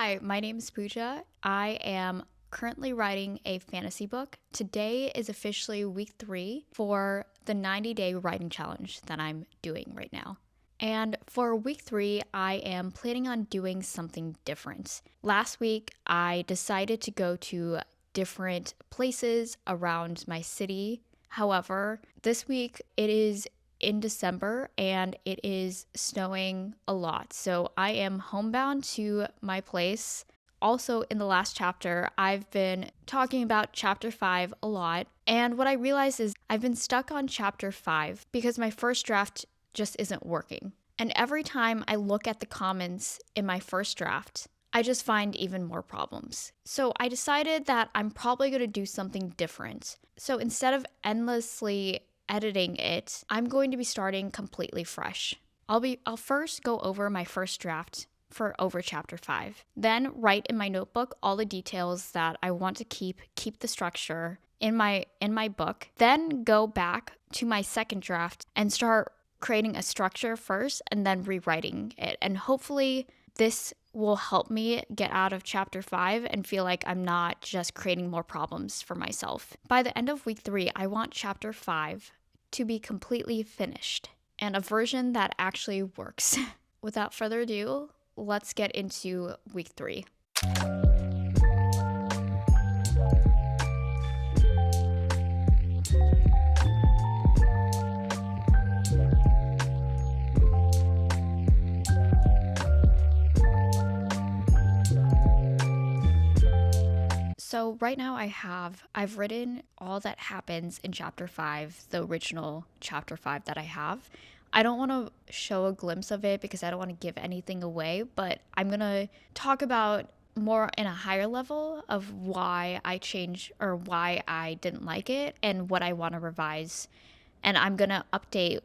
Hi, my name is Pooja. I am currently writing a fantasy book. Today is officially week 3 for the 90-day writing challenge that I'm doing right now. And for week 3, I am planning on doing something different. Last week, I decided to go to different places around my city. However, this week it is in December and it is snowing a lot. So I am homebound to my place. Also, in the last chapter, I've been talking about chapter 5 a lot. And what I realized is I've been stuck on chapter 5 because my first draft just isn't working. And every time I look at the comments in my first draft, I just find even more problems. So I decided that I'm probably going to do something different. So instead of endlessly editing it, I'm going to be starting completely fresh. I'll first go over my first draft for over chapter 5. Then write in my notebook all the details that I want to keep the structure in my book. Then go back to my second draft and start creating a structure first and then rewriting it. And hopefully this will help me get out of chapter 5 and feel like I'm not just creating more problems for myself. By the end of week 3, I want chapter 5 to be completely finished and a version that actually works. Without further ado, let's get into week 3. So right now I've written all that happens in chapter 5, the original chapter 5 that I have. I don't want to show a glimpse of it because I don't want to give anything away, but I'm going to talk about more in a higher level of why I changed or why I didn't like it and what I want to revise. And I'm going to update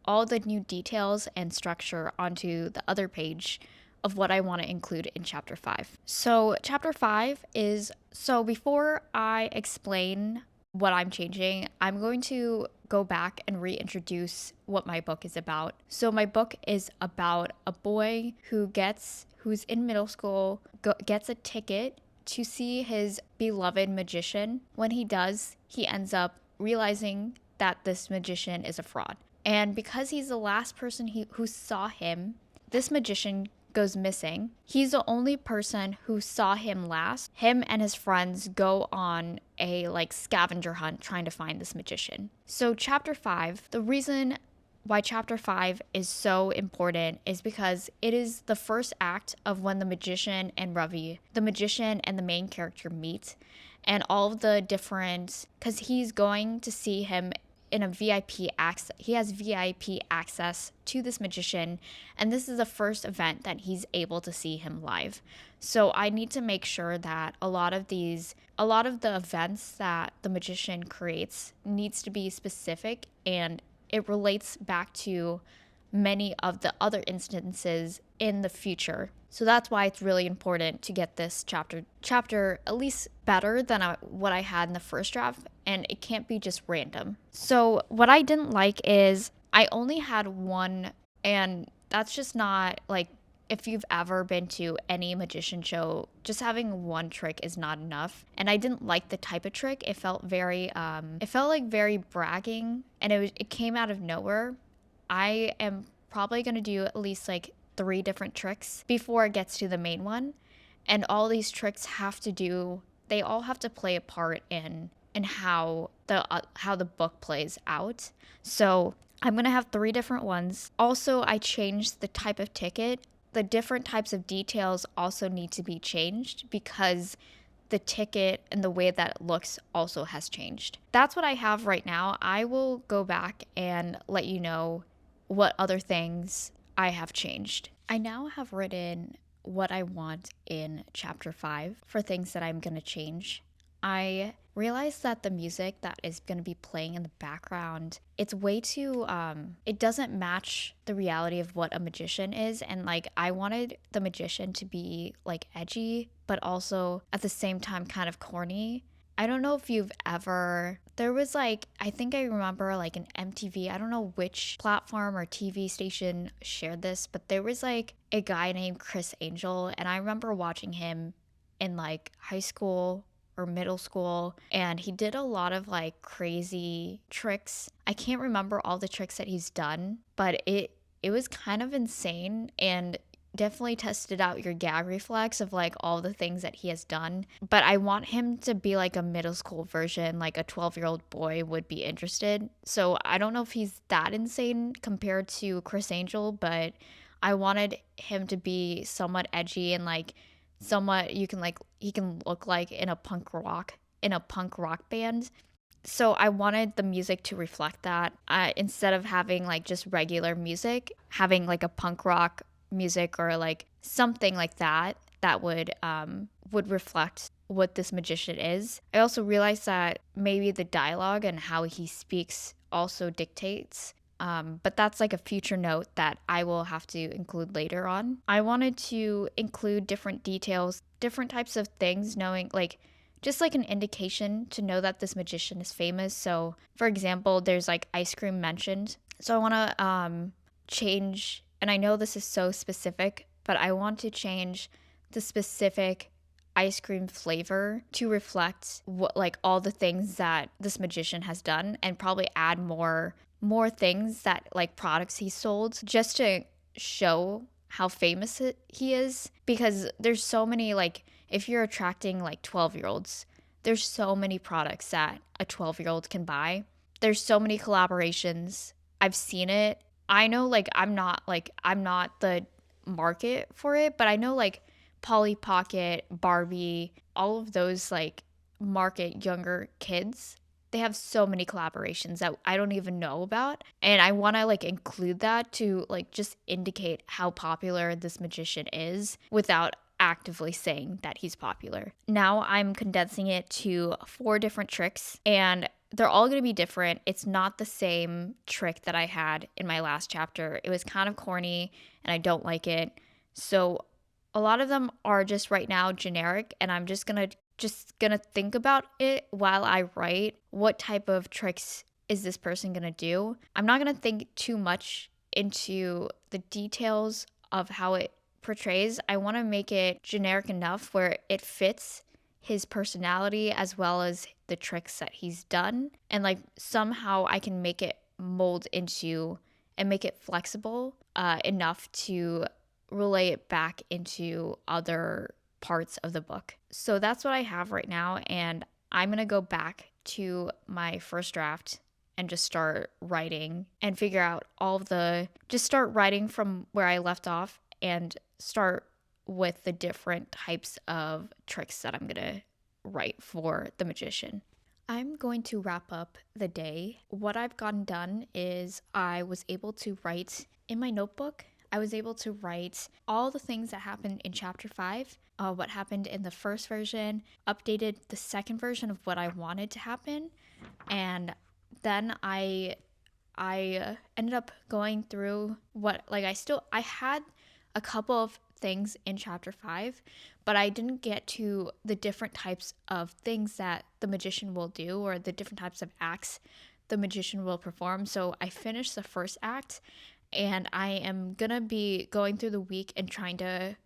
all the new details and structure onto the other page of what I want to include in chapter 5. So chapter 5 is, so before I explain what I'm changing, I'm going to go back and reintroduce what my book is about. So my book is about a boy who's in middle school, gets a ticket to see his beloved magician. When he does, he ends up realizing that this magician is a fraud. And because he's the last person who saw him, this magician goes missing. He's the only person who saw him last. Him and his friends go on a scavenger hunt trying to find this magician. So chapter 5, the reason why chapter 5 is so important is because it is the first act of when the magician and the main character meet, and all of the different, because he's going to see him in a VIP access. He has VIP access to this magician, and this is the first event that he's able to see him live. So I need to make sure that a lot of the events that the magician creates needs to be specific, and it relates back to many of the other instances in the future. So that's why it's really important to get this chapter at least better than what I had in the first draft, and it can't be just random. So what I didn't like is I only had one, and that's just not if you've ever been to any magician show, just having one trick is not enough. And I didn't like the type of trick. It felt very very bragging, and it came out of nowhere. I am probably going to do at least 3 different tricks before it gets to the main one. And all these tricks they all have to play a part in how the book plays out. So I'm going to have 3 different ones. Also, I changed the type of ticket. The different types of details also need to be changed because the ticket and the way that it looks also has changed. That's what I have right now. I will go back and let you know what other things I have changed. I now have written what I want in chapter 5 for things that I'm going to change. I realized that the music that is going to be playing in the background, it's way too, it doesn't match the reality of what a magician is. And I wanted the magician to be edgy, but also at the same time kind of corny. I don't know if you've ever, there was like, I think I remember like an MTV, I don't know which platform or TV station shared this, but there was like a guy named Chris Angel, and I remember watching him in like high school or middle school, and he did a lot of like crazy tricks. I can't remember all the tricks that he's done, but it was kind of insane, and definitely tested out your gag reflex of like all the things that he has done. But I want him to be like a middle school version, like a 12-year-old boy would be interested. So I don't know if he's that insane compared to Chris Angel, but I wanted him to be somewhat edgy and like somewhat you can like he can look like in a punk rock band. So I wanted the music to reflect that. Instead of having like just regular music, having like a punk rock music or like something like that that would reflect what this magician is. I also realized that maybe the dialogue and how he speaks also dictates. But that's like a future note that I will have to include later on. I wanted to include different details, different types of things, knowing like just like an indication to know that this magician is famous. So, for example, there's like ice cream mentioned. So I want to change, and I know this is so specific, but I want to change the specific ice cream flavor to reflect what like all the things that this magician has done, and probably add more things that like products he sold just to show how famous he is, because there's so many like if you're attracting like 12-year-olds, there's so many products that a 12-year-old can buy. There's so many collaborations. I've seen it. I know like I'm not the market for it, but I know like Polly Pocket, Barbie, all of those like market younger kids. They have so many collaborations that I don't even know about, and I want to like include that to like just indicate how popular this magician is without actively saying that he's popular. Now I'm condensing it to 4 different tricks, and they're all going to be different. It's not the same trick that I had in my last chapter. It was kind of corny and I don't like it. So a lot of them are just right now generic, and I'm just going to think about it while I write. What type of tricks is this person going to do? I'm not going to think too much into the details of how it portrays. I want to make it generic enough where it fits his personality as well as the tricks that he's done, and like somehow I can make it mold into and make it flexible enough to relay it back into other parts of the book. So that's what I have right now, and I'm going to go back to my first draft and just start writing and figure out just start writing from where I left off and start with the different types of tricks that I'm going to write for the magician. I'm going to wrap up the day. What I've gotten done is I was able to write in my notebook. I was able to write all the things that happened in chapter 5, what happened in the first version, updated the second version of what I wanted to happen, and then I ended up going through what like I had a couple of things in chapter 5, but I didn't get to the different types of things that the magician will do or the different types of acts the magician will perform. So I finished the first act, and I am gonna be going through the week and trying to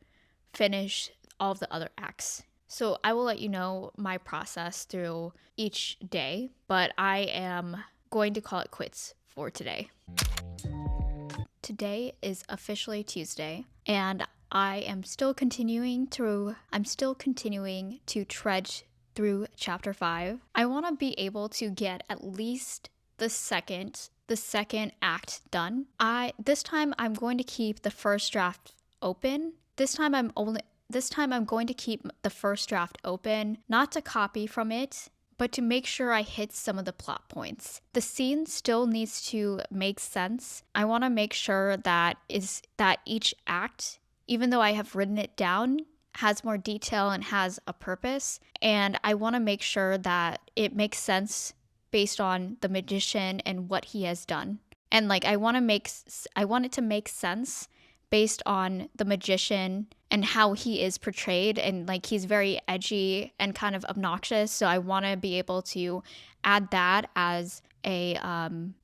finish all of the other acts. So I will let you know my process through each day, but I am going to call it quits for today. Today is officially Tuesday, and I am still continuing to trudge through chapter 5. I want to be able to get at least the second act done. This time I'm going to keep the first draft open. This time I'm going to keep the first draft open, not to copy from it, but to make sure I hit some of the plot points. The scene still needs to make sense. I want to make sure that each act, even though I have written it down, has more detail and has a purpose. And I want to make sure that it makes sense based on the magician and what he has done. And like I want it to make sense based on the magician and how he is portrayed, and like he's very edgy and kind of obnoxious, so I want to be able to add that as an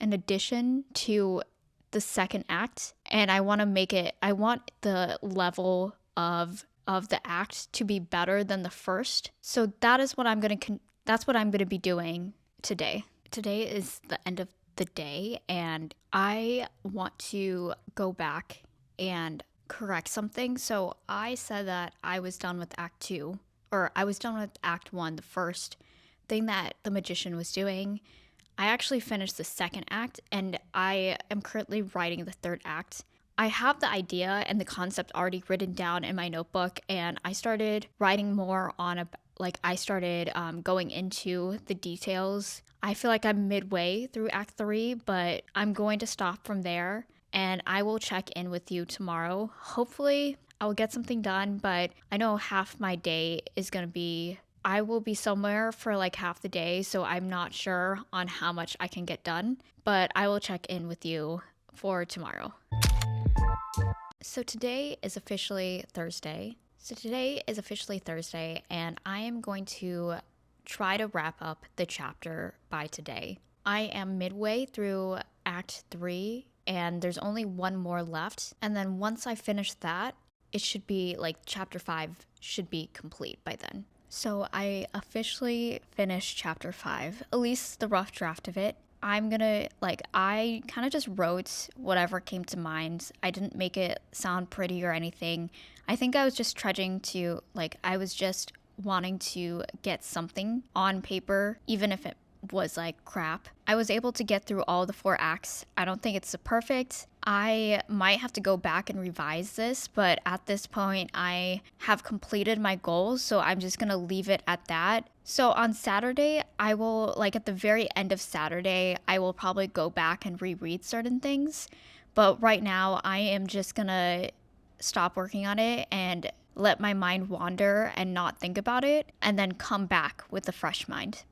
addition to the second act. And I want the level of the act to be better than the first. So that is what that's what I'm going to be doing today. Today is the end of the day, and I want to go back and correct something. So I said that I was done with Act 2, or I was done with Act 1, the first thing that the magician was doing. I actually finished the second act, and I am currently writing the third act. I have the idea and the concept already written down in my notebook, and I started writing more on I started going into the details. I feel like I'm midway through Act 3, but I'm going to stop from there, and I will check in with you tomorrow. Hopefully, I will get something done, but I know half my day is going to be I will be somewhere for like half the day, so I'm not sure on how much I can get done, but I will check in with you for tomorrow. So today is officially Thursday. And I am going to try to wrap up the chapter by today. I am midway through Act 3, and there's only one more left. And then once I finish that, it should be like Chapter 5 should be complete by then. So I officially finished Chapter 5, at least the rough draft of it. I kind of just wrote whatever came to mind. I didn't make it sound pretty or anything. I think I was just I was just wanting to get something on paper, even if it was like crap. I was able to get through all the 4 acts. I don't think it's perfect. I might have to go back and revise this, but at this point, I have completed my goals, so I'm just gonna leave it at that. So on Saturday, I will, at the very end of Saturday, I will probably go back and reread certain things. But right now, I am just gonna stop working on it and let my mind wander and not think about it, and then come back with a fresh mind.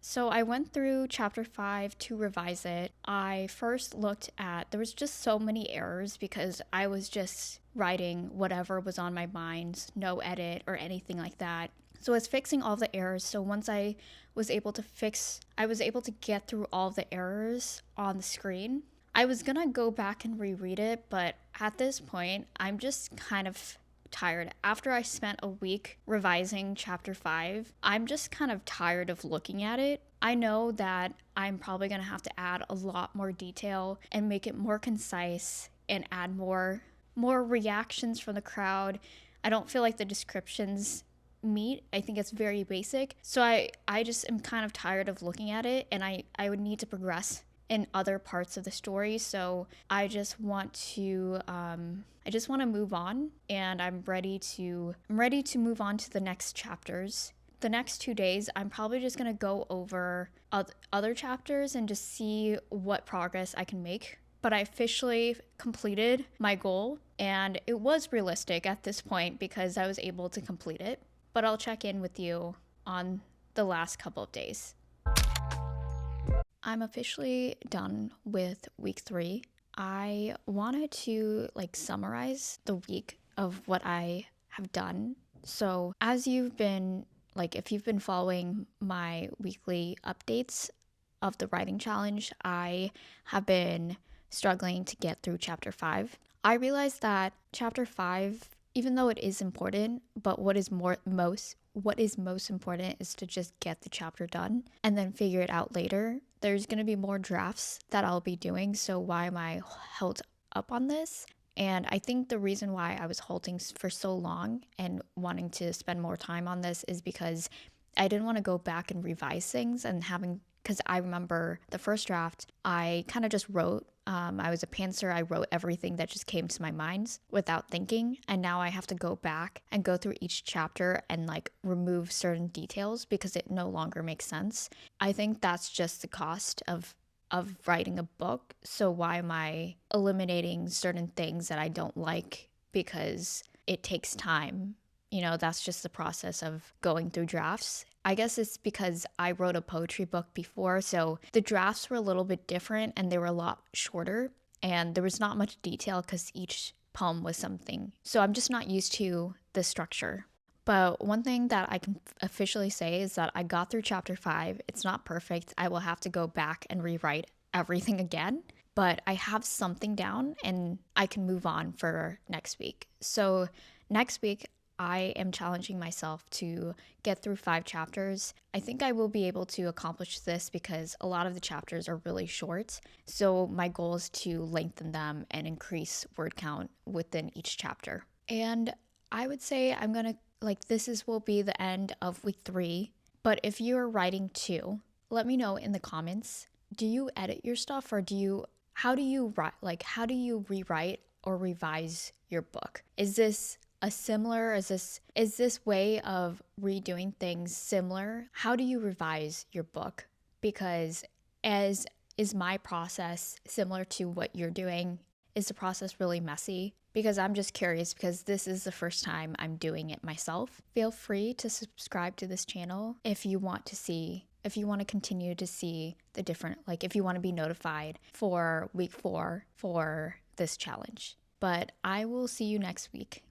So I went through Chapter 5 to revise it. I first looked at, there was just so many errors because I was just writing whatever was on my mind, no edit or anything like that. So I was fixing all the errors. So once I was able to get through all the errors on the screen. I was gonna go back and reread it, but at this point, I'm just kind of tired. After I spent a week revising Chapter 5, I'm just kind of tired of looking at it. I know that I'm probably going to have to add a lot more detail and make it more concise and add more reactions from the crowd. I don't feel like the descriptions meet. I think it's very basic. So I just am kind of tired of looking at it, and I would need to progress in other parts of the story. So I just want to move on, and I'm ready to move on to the next chapters. The next 2 days, I'm probably just going to go over other chapters and just see what progress I can make. But I officially completed my goal, and it was realistic at this point because I was able to complete it. But I'll check in with you on the last couple of days. I'm officially done with week 3. I wanted to summarize the week of what I have done. So as you've been if you've been following my weekly updates of the writing challenge, I have been struggling to get through Chapter 5. I realized that Chapter 5, even though it is important, but what is most important is to just get the chapter done and then figure it out later. There's going to be more drafts that I'll be doing, so why am I held up on this? And I think the reason why I was halting for so long and wanting to spend more time on this is because I didn't want to go back and revise things because I remember the first draft, I kind of just wrote. I was a pantser. I wrote everything that just came to my mind without thinking. And now I have to go back and go through each chapter and remove certain details because it no longer makes sense. I think that's just the cost of writing a book. So why am I eliminating certain things that I don't like because it takes time? That's just the process of going through drafts. I guess it's because I wrote a poetry book before, so the drafts were a little bit different and they were a lot shorter. and there was not much detail because each poem was something. So I'm just not used to the structure. But one thing that I can officially say is that I got through chapter 5. It's not perfect. I will have to go back and rewrite everything again, but I have something down and I can move on for next week. So next week, I am challenging myself to get through 5 chapters. I think I will be able to accomplish this because a lot of the chapters are really short. So my goal is to lengthen them and increase word count within each chapter. And I would say I'm going to this will be the end of week 3. But if you're writing too, let me know in the comments. Do you edit your stuff, or how do you write, how do you rewrite or revise your book? Is this is this way of redoing things similar? How do you revise your book? Because is my process similar to what you're doing? Is the process really messy? Because I'm just curious, because this is the first time I'm doing it myself. Feel free to subscribe to this channel if you want to continue to see the different, if you want to be notified for week 4 for this challenge. But I will see you next week.